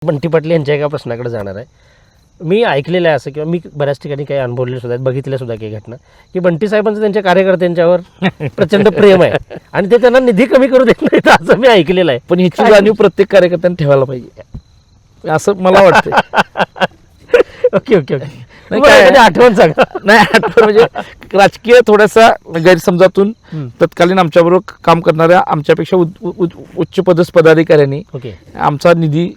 बंटी पाटील यांच्या एका प्रश्नाकडे जाणार आहे. मी ऐकलेलं आहे असं, किंवा मी बऱ्याच ठिकाणी काही अनुभवलेले सुद्धा आहेत, बघितल्या सुद्धा काही घटना, की बंटी साहेबांचं त्यांच्या कार्यकर्त्यांच्यावर प्रचंड प्रेम आहे आणि ते त्यांना निधी कमी करू देत नाहीत असं मी ऐकलेलं आहे. पण ह्याची जाणीव प्रत्येक कार्यकर्त्यांनी ठेवायला पाहिजे असं मला वाटतं. Okay okay okay. नाही, बरं, काय- एखादी आठवण सांगा. नाही आठवण म्हणजे राजकीय थोड्यासा गैरसमजातून तत्कालीन आमच्याबरोबर काम करणाऱ्या आमच्यापेक्षा उच्च पदस्थ पदाधिकाऱ्यांनी ओके. आमचा निधी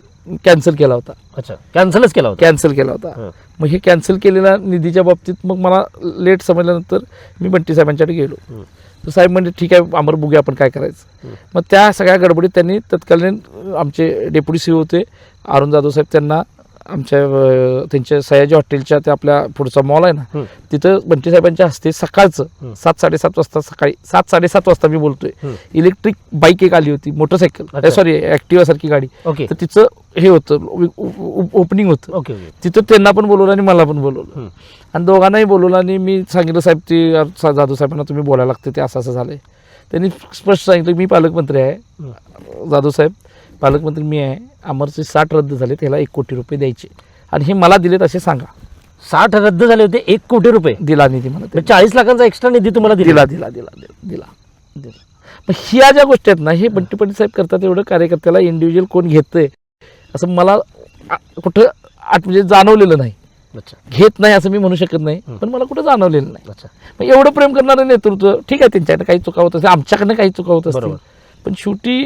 कॅन्सल केला होता. अच्छा, कॅन्सलच केला होता. कॅन्सल केला होता. मग हे कॅन्सल केलेल्या निधीच्या बाबतीत मग मला लेट समजल्यानंतर मी बंटी साहेबांच्याकडे गेलो. तर साहेब म्हणजे ठीक आहे, आम्हाला बघूया आपण काय करायचं. मग त्या सगळ्या गडबडीत त्यांनी तत्कालीन आमचे डेप्युटी सी होते अरुण जाधव साहेब, त्यांना आमच्या त्यांच्या सयाजी हॉटेलच्या त्या आपल्या पुढचा मॉल आहे ना, तिथं बंटी साहेबांच्या हस्ते सकाळचं 7-7:30 वाजता, सकाळी 7-7:30 वाजता मी बोलतोय, इलेक्ट्रिक बाईक एक आली होती, मोटरसायकल, सॉरी ॲक्टिवा सारखी गाडी. ओके तर तिचं हे होतं, ओपनिंग होतं. Okay okay. तिथं त्यांना पण बोलवलं आणि मला पण बोलवलं आणि दोघांनाही बोलवलं. आणि मी सांगितलं साहेब ते जाधव साहेबांना तुम्ही बोलायला लागते, ते असं असं झालंय. त्यांनी स्पष्ट सांगितलं मी पालकमंत्री आहे, जाधव साहेब पालकमंत्री मी आहे, अमरचे 60 रद्द झाले, त्याला 1 कोटी रुपये द्यायचे आणि हे मला दिलेत असे सांगा. 60 रद्द झाले होते, 1 कोटी रुपये दिला निधी मला, 40 लाखांचा एक्स्ट्रा निधी तुम्हाला दिला दिला दिला दिला दिला. मग ह्या ज्या गोष्टी आहेत ना, हे बंटी पाटील साहेब करतात. एवढं कार्यकर्त्याला इंडिव्हिज्युअल कोण घेतंय असं मला कुठं म्हणजे जाणवलेलं नाही. अच्छा घेत नाही असं मी म्हणू शकत नाही, पण मला कुठं जाणवलेलं नाही. अच्छा. मग एवढं प्रेम करणारं नेतृत्व, ठीक आहे, त्यांच्याकडे काही चुका होत असतील, आमच्याकडनं काही चुका होत असतील, बरोबर. पण शेवटी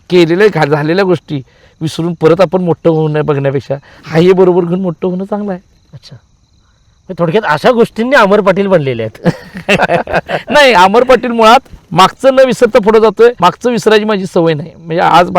केलेल्या झालेल्या गोष्टी विसरून परत आपण मोठं होणं बघण्यापेक्षा हा हे बरोबर घेऊन मोठं होणं चांगलं आहे. अच्छा, थोडक्यात अशा गोष्टींनी अमर पाटील बनलेले आहेत. नाही, अमर पाटील मुळात मागचं न विसरता पुढे जातोय. मागचं विसरायची माझी सवय नाही. म्हणजे आज